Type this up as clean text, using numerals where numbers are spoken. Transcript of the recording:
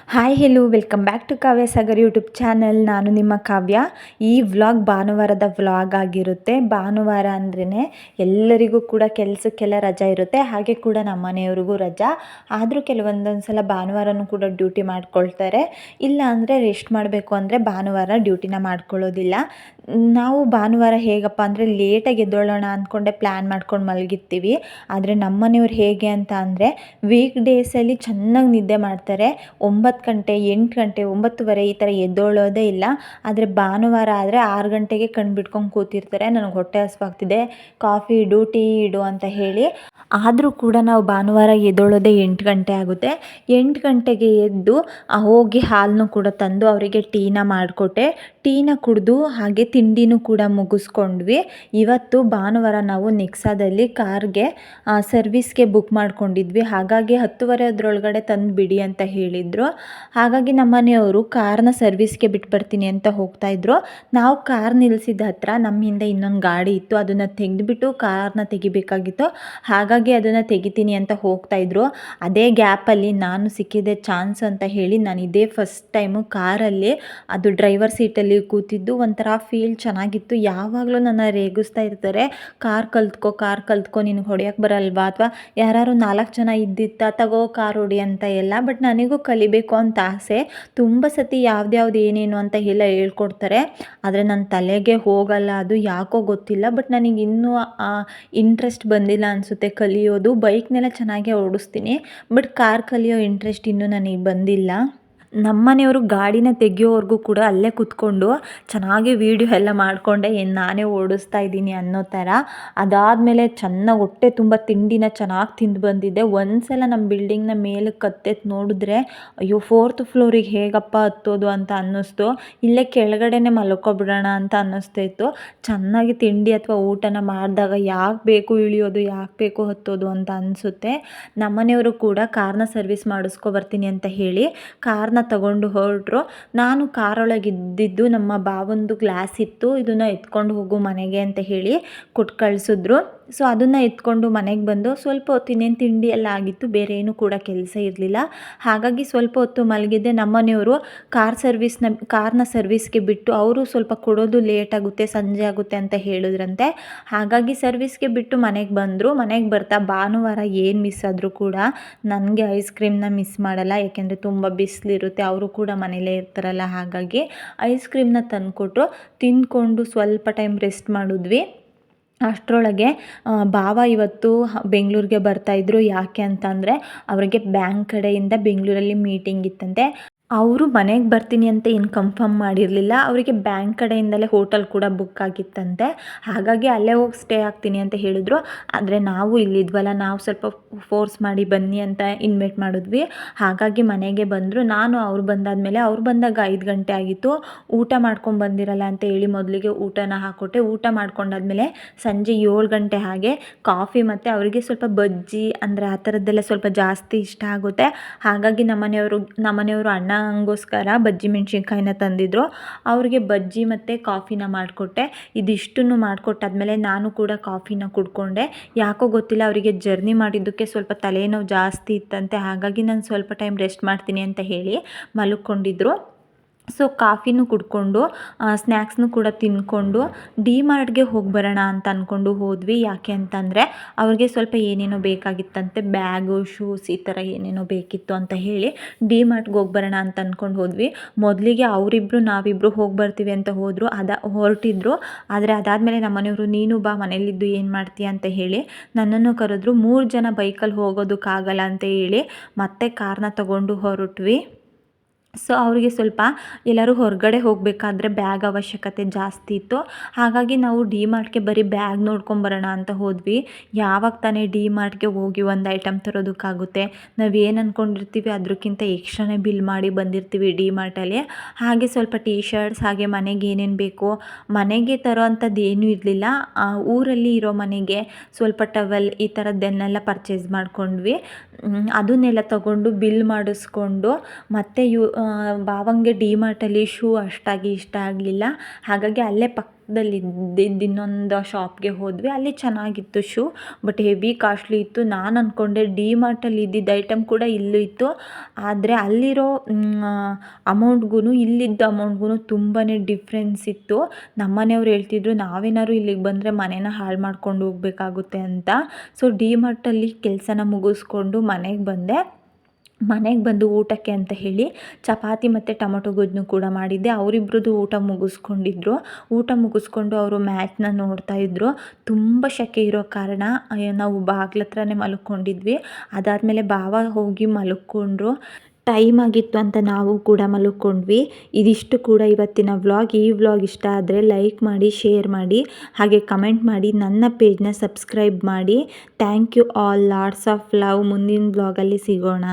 Hi hello welcome back to Kavya Sagar YouTube channel. ನಾನು ನಿಮ್ಮ ಕಾವ್ಯ. ಈ ವ್ಲಾಗ್ ಭಾನುವಾರದ ವ್ಲಾಗ್ ಆಗಿರುತ್ತೆ. ಭಾನುವಾರ ಅಂದ್ರೇ ಎಲ್ಲರಿಗೂ ಕೂಡ ಕೆಲಸಕ್ಕೆಲ್ಲ ರಜಾ ಇರುತ್ತೆ, ಹಾಗೆ ಕೂಡ ನಮ್ಮ ಮನೆಯವ್ರಿಗೂ ರಜಾ. ಆದರೂ ಕೆಲವೊಂದೊಂದು ಸಲ ಭಾನುವಾರನೂ ಕೂಡ ಡ್ಯೂಟಿ ಮಾಡ್ಕೊಳ್ತಾರೆ. ಇಲ್ಲ ಅಂದರೆ ರೆಸ್ಟ್ ಮಾಡಬೇಕು ಅಂದರೆ ಭಾನುವಾರ ಡ್ಯೂಟಿನ ಮಾಡ್ಕೊಳ್ಳೋದಿಲ್ಲ. ನಾವು ಭಾನುವಾರ ಹೇಗಪ್ಪ ಅಂದರೆ ಲೇಟಾಗಿ ಎದ್ದೋಳೋಣ ಅಂದ್ಕೊಂಡೆ ಪ್ಲ್ಯಾನ್ ಮಾಡ್ಕೊಂಡು ಮಲಗಿರ್ತೀವಿ. ಆದರೆ ನಮ್ಮ ಮನೆಯವ್ರು ಹೇಗೆ ಅಂತ ಅಂದರೆ ವೀಕ್ ಡೇಸಲ್ಲಿ ಚೆನ್ನಾಗಿ ನಿದ್ದೆ ಮಾಡ್ತಾರೆ. 9 ಗಂಟೆ 8 ಗಂಟೆ 9:30 ಈ ಥರ ಎದ್ದೋಳೋದೇ ಇಲ್ಲ. ಆದರೆ ಭಾನುವಾರ ಆದರೆ 6 ಗಂಟೆಗೆ ಕಣ್ಣು ಬಿಟ್ಕೊಂಡು ಕೂತಿರ್ತಾರೆ. ನನಗೆ ಹೊಟ್ಟೆ ಹಸಿವಾಗ್ತಿದೆ, ಕಾಫಿ ಇಡು, ಟೀ ಇಡು ಅಂತ ಹೇಳಿ. ಆದರೂ ಕೂಡ ನಾವು ಭಾನುವಾರ ಎದ್ದೋಳೋದೇ 8 ಗಂಟೆ ಆಗುತ್ತೆ. 8 ಗಂಟೆಗೆ ಎದ್ದು ಹೋಗಿ ಹಾಲನ್ನು ಕೂಡ ತಂದು ಅವರಿಗೆ ಟೀನ ಮಾಡಿಕೊಟ್ಟೆ. ಟೀನ ಕುಡಿದು ಹಾಗೆ ತಿಂಡಿನೂ ಕೂಡ ಮುಗಿಸ್ಕೊಂಡ್ವಿ. ಇವತ್ತು ಭಾನುವಾರ ನಾವು ನೆಕ್ಸಾದಲ್ಲಿ ಕಾರ್ಗೆ ಸರ್ವಿಸ್ಗೆ ಬುಕ್ ಮಾಡ್ಕೊಂಡಿದ್ವಿ. ಹಾಗಾಗಿ 10:30 ಅದರೊಳಗಡೆ ತಂದು ಬಿಡಿ ಅಂತ ಹೇಳಿದರು. ಹಾಗಾಗಿ ನಮ್ಮ ಮನೆಯವರು ಕಾರ್ನ ಸರ್ವಿಸ್ಗೆ ಬಿಟ್ಟು ಬರ್ತೀನಿ ಅಂತ ಹೋಗ್ತಾಯಿದ್ರು. ನಾವು ಕಾರ್ ನಿಲ್ಲಿಸಿದ ಹತ್ರ ನಮ್ಮ ಹಿಂದೆ ಇನ್ನೊಂದು ಗಾಡಿ ಇತ್ತು, ಅದನ್ನು ತೆಗೆದುಬಿಟ್ಟು ಕಾರ್ನ ತೆಗಿಬೇಕಾಗಿತ್ತು. ಹಾಗಾಗಿ ಅದನ್ನು ತೆಗಿತೀನಿ ಅಂತ ಹೋಗ್ತಾಯಿದ್ರು. ಅದೇ ಗ್ಯಾಪಲ್ಲಿ ನಾನು ಸಿಕ್ಕಿದೆ ಚಾನ್ಸ್ ಅಂತ ಹೇಳಿ ನಾನು ಇದೇ ಫಸ್ಟ್ ಟೈಮು ಕಾರಲ್ಲಿ ಅದು ಡ್ರೈವರ್ ಸೀಟಲ್ಲಿ ಕೂತಿದ್ದು. ಒಂಥರ ಫೀಲ್ ಚೆನ್ನಾಗಿತ್ತು. ಯಾವಾಗಲೂ ನನ್ನ ರೇಗಿಸ್ತಾ ಇರ್ತಾರೆ, ಕಾರ್ ಕಲ್ತ್ಕೊ ನಿನಗೆ ಹೊಡೆಯೋಕ್ಕೆ ಬರಲ್ವಾ, ಅಥವಾ ಯಾರು 4 ಜನ ಇದ್ದಿತ್ತ ತಗೋ ಕಾರ್ ಹೊಡಿ ಅಂತ ಎಲ್ಲ. ಬಟ್ ನನಗೂ ಕಲಿಬೇಕು ಅಂತ ಆಸೆ. ತುಂಬ ಸತಿ ಯಾವ್ದ್ಯಾವ್ದು ಏನೇನು ಅಂತ ಎಲ್ಲ ಹೇಳ್ಕೊಡ್ತಾರೆ, ಆದರೆ ನನ್ನ ತಲೆಗೆ ಹೋಗಲ್ಲ, ಅದು ಯಾಕೋ ಗೊತ್ತಿಲ್ಲ. ಬಟ್ ನನಗೆ ಇನ್ನೂ ಇಂಟ್ರೆಸ್ಟ್ ಬಂದಿಲ್ಲ ಅನಿಸುತ್ತೆ ಕಲಿಯೋದು. ಬೈಕ್ನೆಲ್ಲ ಚೆನ್ನಾಗೇ ಓಡಿಸ್ತೀನಿ, ಬಟ್ ಕಾರ್ ಕಲಿಯೋ ಇಂಟ್ರೆಸ್ಟ್ ಇನ್ನೂ ನನಗೆ ಬಂದಿಲ್ಲ. ನಮ್ಮ ಮನೆಯವರು ಗಾಡಿನ ತೆಗಿಯೋವರೆಗೂ ಕೂಡ ಅಲ್ಲೇ ಕೂತ್ಕೊಂಡು ಚೆನ್ನಾಗಿ ವೀಡಿಯೋ ಎಲ್ಲ ಮಾಡಿಕೊಂಡೆ ನಾನೇ ಓಡಿಸ್ತಾ ಇದ್ದೀನಿ ಅನ್ನೋ ಥರ. ಅದಾದಮೇಲೆ ಚೆನ್ನಾಗಿ ಹೊಟ್ಟೆ ತುಂಬ ತಿಂಡಿನ ಚೆನ್ನಾಗಿ ತಿಂದು ಬಂದಿದ್ದೆ. ಒಂದು ಸಲ ನಮ್ಮ ಬಿಲ್ಡಿಂಗ್ನ ಮೇಲೆ ಕತ್ತೆತ್ತು ನೋಡಿದ್ರೆ ಅಯ್ಯೋ 4th ಫ್ಲೋರಿಗೆ ಹೇಗಪ್ಪ ಹತ್ತೋದು ಅಂತ ಅನ್ನಿಸ್ತು. ಇಲ್ಲೇ ಕೆಳಗಡೆನೇ ಮಲ್ಕೊಬಿಡೋಣ ಅಂತ ಅನ್ನಿಸ್ತಾಯಿತ್ತು. ಚೆನ್ನಾಗಿ ತಿಂಡಿ ಅಥವಾ ಊಟನ ಮಾಡಿದಾಗ ಯಾಕೆ ಬೇಕು ಇಳಿಯೋದು, ಯಾಕೆ ಬೇಕು ಹತ್ತೋದು ಅಂತ ಅನಿಸುತ್ತೆ. ನಮ್ಮ ಮನೆಯವರು ಕೂಡ ಕಾರ್ನ ಸರ್ವಿಸ್ ಮಾಡಿಸ್ಕೊಬರ್ತೀನಿ ಅಂತ ಹೇಳಿ ಕಾರ್ನ ತಗೊಂಡು ಹೊರಟರು. ನಾನು ಕಾರೊಳಗಿದ್ದಿದ್ದು ನಮ್ಮ ಬಾವಂದು ಗ್ಲಾಸ್ ಇತ್ತು, ಇದನ್ನು ಎತ್ಕೊಂಡು ಹೋಗು ಮನೆಗೆ ಅಂತ ಹೇಳಿ ಕೊಟ್ಟು ಕಳಿಸಿದ್ರು. ಸೊ ಅದನ್ನು ಎತ್ಕೊಂಡು ಮನೆಗೆ ಬಂದು ಸ್ವಲ್ಪ ಹೊತ್ತು ಇನ್ನೇನು ತಿಂಡಿ ಎಲ್ಲ ಆಗಿತ್ತು, ಬೇರೆ ಏನೂ ಕೂಡ ಕೆಲಸ ಇರಲಿಲ್ಲ. ಹಾಗಾಗಿ ಸ್ವಲ್ಪ ಹೊತ್ತು ಮಲಗಿದ್ದೆ. ನಮ್ಮನೆಯವರು ಕಾರ್ನ ಸರ್ವಿಸ್ಗೆ ಬಿಟ್ಟು ಅವರು ಸ್ವಲ್ಪ ಕೊಡೋದು ಲೇಟ್ ಆಗುತ್ತೆ, ಸಂಜೆ ಆಗುತ್ತೆ ಅಂತ ಹೇಳಿದ್ರಂತೆ. ಹಾಗಾಗಿ ಸರ್ವಿಸ್ಗೆ ಬಿಟ್ಟು ಮನೆಗೆ ಬಂದರು. ಮನೆಗೆ ಬರ್ತಾ ಭಾನುವಾರ ಏನು ಮಿಸ್ ಆದರೂ ಕೂಡ ನನಗೆ ಐಸ್ ಕ್ರೀಮ್ನ ಮಿಸ್ ಮಾಡಲ್ಲ, ಯಾಕೆಂದರೆ ತುಂಬ ಬಿಸಿಲಿರುತ್ತೆ, ಅವರು ಕೂಡ ಮನೇಲೇ ಇರ್ತಾರಲ್ಲ. ಹಾಗಾಗಿ ಐಸ್ ಕ್ರೀಮ್ನ ತಂದುಕೊಟ್ಟು ತಿಂದ್ಕೊಂಡು ಸ್ವಲ್ಪ ಟೈಮ್ ರೆಸ್ಟ್ ಮಾಡಿದ್ವಿ. ಅಷ್ಟರೊಳಗೆ ಭಾವ ಇವತ್ತು ಬೆಂಗಳೂರಿಗೆ ಬರ್ತಾಯಿದ್ರು. ಯಾಕೆ ಅಂತಂದರೆ ಅವರಿಗೆ ಬ್ಯಾಂಕ್ ಕಡೆಯಿಂದ ಬೆಂಗಳೂರಲ್ಲಿ ಮೀಟಿಂಗ್ ಇತ್ತಂತೆ. ಅವರು ಮನೆಗೆ ಬರ್ತೀನಿ ಅಂತ ಏನು ಕನ್ಫರ್ಮ್ ಮಾಡಿರಲಿಲ್ಲ. ಅವರಿಗೆ ಬ್ಯಾಂಕ್ ಕಡೆಯಿಂದಲೇ ಹೋಟೆಲ್ ಕೂಡ ಬುಕ್ ಆಗಿತ್ತಂತೆ. ಹಾಗಾಗಿ ಅಲ್ಲೇ ಹೋಗಿ ಸ್ಟೇ ಆಗ್ತೀನಿ ಅಂತ ಹೇಳಿದ್ರು. ಆದರೆ ನಾವು ಇಲ್ಲಿದ್ವಲ್ಲ, ನಾವು ಸ್ವಲ್ಪ ಫೋರ್ಸ್ ಮಾಡಿ ಬನ್ನಿ ಅಂತ ಇನ್ವೈಟ್ ಮಾಡಿದ್ವಿ. ಹಾಗಾಗಿ ಮನೆಗೆ ಬಂದರು. ನಾನು ಅವ್ರು ಬಂದಾಗ 5 ಗಂಟೆ ಆಗಿತ್ತು. ಊಟ ಮಾಡ್ಕೊಂಡು ಬಂದಿರಲ್ಲ ಅಂತ ಹೇಳಿ ಮೊದಲಿಗೆ ಊಟನ ಹಾಕ್ಕೊಟ್ಟೆ. ಊಟ ಮಾಡ್ಕೊಂಡಾದ್ಮೇಲೆ ಸಂಜೆ 7 ಗಂಟೆ ಹಾಗೆ ಕಾಫಿ ಮತ್ತು ಅವರಿಗೆ ಸ್ವಲ್ಪ ಬಜ್ಜಿ ಅಂದರೆ ಆ ಥರದ್ದೆಲ್ಲ ಸ್ವಲ್ಪ ಜಾಸ್ತಿ ಇಷ್ಟ ಆಗುತ್ತೆ. ಹಾಗಾಗಿ ನಮ್ಮನೆಯವರು ಅಣ್ಣಂಗೋಸ್ಕರ ಬಜ್ಜಿ ಮೆಣಸಿನ್ಕಾಯಿನ ತಂದಿದ್ರು. ಅವ್ರಿಗೆ ಬಜ್ಜಿ ಮತ್ತು ಕಾಫಿನ ಮಾಡಿಕೊಟ್ಟೆ. ಇದಿಷ್ಟನ್ನು ಮಾಡಿಕೊಟ್ಟಾದ್ಮೇಲೆ ನಾನು ಕೂಡ ಕಾಫಿನ ಕುಡ್ಕೊಂಡೆ. ಯಾಕೋ ಗೊತ್ತಿಲ್ಲ, ಅವರಿಗೆ ಜರ್ನಿ ಮಾಡಿದ್ದಕ್ಕೆ ಸ್ವಲ್ಪ ತಲೆನೋವು ಜಾಸ್ತಿ ಇತ್ತಂತೆ. ಹಾಗಾಗಿ ನಾನು ಸ್ವಲ್ಪ ಟೈಮ್ ರೆಸ್ಟ್ ಮಾಡ್ತೀನಿ ಅಂತ ಹೇಳಿ ಮಲ್ಕೊಂಡಿದ್ರು. ಸೊ ಕಾಫಿನೂ ಕುಡ್ಕೊಂಡು ಸ್ನ್ಯಾಕ್ಸ್ನೂ ಕೂಡ ತಿಂದ್ಕೊಂಡು ಡಿ-ಮಾರ್ಟ್ಗೆ ಹೋಗಿ ಬರೋಣ ಅಂತ ಅಂದ್ಕೊಂಡು ಹೋದ್ವಿ. ಯಾಕೆ ಅಂತಂದರೆ ಅವ್ರಿಗೆ ಸ್ವಲ್ಪ ಏನೇನೋ ಬೇಕಾಗಿತ್ತಂತೆ, ಬ್ಯಾಗು, ಶೂಸ್ ಈ ಥರ ಏನೇನೋ ಬೇಕಿತ್ತು ಅಂತ ಹೇಳಿ ಡಿ-ಮಾರ್ಟ್ಗೆ ಹೋಗಿ ಬರೋಣ ಅಂತ ಅಂದ್ಕೊಂಡು ಹೋದ್ವಿ. ಮೊದಲಿಗೆ ನಾವಿಬ್ಬರು ಹೋಗಿ ಬರ್ತೀವಿ ಅಂತ ಹೊರಟಿದ್ರು. ಆದರೆ ಅದಾದಮೇಲೆ ನಮ್ಮ ಮನೆಯವರು ನೀನು ಬಾ ಮನೇಲಿದ್ದು ಏನು ಮಾಡ್ತೀಯ ಅಂತ ಹೇಳಿ ನನ್ನನ್ನು ಕರೆದ್ರು. 3 ಜನ ಬೈಕಲ್ಲಿ ಹೋಗೋದಕ್ಕಾಗಲ್ಲ ಅಂತ ಹೇಳಿ ಮತ್ತೆ ಕಾರ್ನ ತಗೊಂಡು ಹೊರಟ್ವಿ. ಸೊ ಅವರಿಗೆ ಸ್ವಲ್ಪ ಎಲ್ಲರೂ ಹೊರಗಡೆ ಹೋಗಬೇಕಾದ್ರೆ ಬ್ಯಾಗ್ ಅವಶ್ಯಕತೆ ಜಾಸ್ತಿ ಇತ್ತು. ಹಾಗಾಗಿ ನಾವು ಡಿ-ಮಾರ್ಟ್ಗೆ ಬರೀ ಬ್ಯಾಗ್ ನೋಡ್ಕೊಂಬರೋಣ ಅಂತ ಹೋದ್ವಿ. ಯಾವಾಗ ತಾನೇ ಡಿ-ಮಾರ್ಟ್ಗೆ ಹೋಗಿ ಒಂದು ಐಟಮ್ ತರೋದಕ್ಕಾಗುತ್ತೆ. ನಾವೇನು ಅಂದ್ಕೊಂಡಿರ್ತೀವಿ ಅದಕ್ಕಿಂತ ಎಕ್ಸ್ಟ್ರಾನೇ ಬಿಲ್ ಮಾಡಿ ಬಂದಿರ್ತೀವಿ ಡಿ-ಮಾರ್ಟಲ್ಲಿ. ಹಾಗೆ ಸ್ವಲ್ಪ ಟೀ ಶರ್ಟ್ಸ್, ಹಾಗೆ ಮನೆಗೆ ಏನೇನು ಬೇಕೋ ಮನೆಗೆ ತರೋ ಅಂಥದ್ದು ಏನೂ ಇರಲಿಲ್ಲ. ಊರಲ್ಲಿ ಇರೋ ಮನೆಗೆ ಸ್ವಲ್ಪ ಟವೆಲ್ ಈ ಥರದ್ದನ್ನೆಲ್ಲ ಪರ್ಚೇಸ್ ಮಾಡ್ಕೊಂಡ್ವಿ. ಅದನ್ನೆಲ್ಲ ತಗೊಂಡು ಬಿಲ್ ಮಾಡಿಸ್ಕೊಂಡು ಮತ್ತೆ ಭಾವಂಗೆ ಡಿ-ಮಾರ್ಟಲ್ಲಿ ಶೂ ಅಷ್ಟಾಗಿ ಇಷ್ಟ ಆಗಲಿಲ್ಲ. ಹಾಗಾಗಿ ಅಲ್ಲೇ ಪಕ್ಕದಲ್ಲಿ ಇದ್ದಿದ್ದು ಇನ್ನೊಂದು ಶಾಪ್ಗೆ ಹೋದ್ವಿ. ಅಲ್ಲಿ ಚೆನ್ನಾಗಿತ್ತು ಶೂ, ಬಟ್ ಹೆವಿ ಕಾಸ್ಟ್ಲಿ ಇತ್ತು. ನಾನು ಅಂದ್ಕೊಂಡೆ ಡಿ ಮಾರ್ಟಲ್ಲಿ ಇದ್ದಿದ್ದ ಐಟಮ್ ಕೂಡ ಇಲ್ಲೂ ಇತ್ತು, ಆದರೆ ಅಲ್ಲಿರೋ ಅಮೌಂಟ್ಗೂ ಇಲ್ಲಿದ್ದ ಅಮೌಂಟ್ಗೂ ತುಂಬಾ ಡಿಫ್ರೆನ್ಸ್ ಇತ್ತು. ನಮ್ಮನೆಯವ್ರು ಹೇಳ್ತಿದ್ರು ನಾವೇನಾದ್ರು ಇಲ್ಲಿಗೆ ಬಂದರೆ ಮನೇನ ಹಾಳು ಮಾಡ್ಕೊಂಡು ಹೋಗ್ಬೇಕಾಗುತ್ತೆ ಅಂತ. ಸೊ ಡಿ ಮಾರ್ಟಲ್ಲಿ ಕೆಲಸನ ಮುಗಿಸ್ಕೊಂಡು ಮನೆಗೆ ಬಂದು ಊಟಕ್ಕೆ ಅಂತ ಹೇಳಿ ಚಪಾತಿ ಮತ್ತು ಟೊಮೊಟೊ ಗೊಜ್ಜು ಕೂಡ ಮಾಡಿದ್ದೆ. ಅವರಿಬ್ರದ್ದು ಊಟ ಮುಗಿಸ್ಕೊಂಡು ಅವರು ಮ್ಯಾಚ್ನ ನೋಡ್ತಾಯಿದ್ರು. ತುಂಬ ಸೆಕೆ ಇರೋ ಕಾರಣ ನಾವು ಬಾಗ್ಲ ಹತ್ರನೇ ಮಲ್ಕೊಂಡಿದ್ವಿ. ಅದಾದಮೇಲೆ ಭಾವ ಹೋಗಿ ಮಲ್ಕೊಂಡ್ರು. ಟೈಮ್ ಆಗಿತ್ತು ಅಂತ ನಾವು ಕೂಡ ಮಲ್ಕೊಂಡ್ವಿ. ಇದಿಷ್ಟು ಕೂಡ ಇವತ್ತಿನ ವ್ಲಾಗ್. ಈ ವ್ಲಾಗ್ ಇಷ್ಟ ಆದರೆ ಲೈಕ್ ಮಾಡಿ, ಶೇರ್ ಮಾಡಿ, ಹಾಗೆ ಕಮೆಂಟ್ ಮಾಡಿ, ನನ್ನ ಪೇಜ್ನ ಸಬ್ಸ್ಕ್ರೈಬ್ ಮಾಡಿ. Thank you all, lots of love. ಮುಂದಿನ ವ್ಲಾಗಲ್ಲಿ ಸಿಗೋಣ.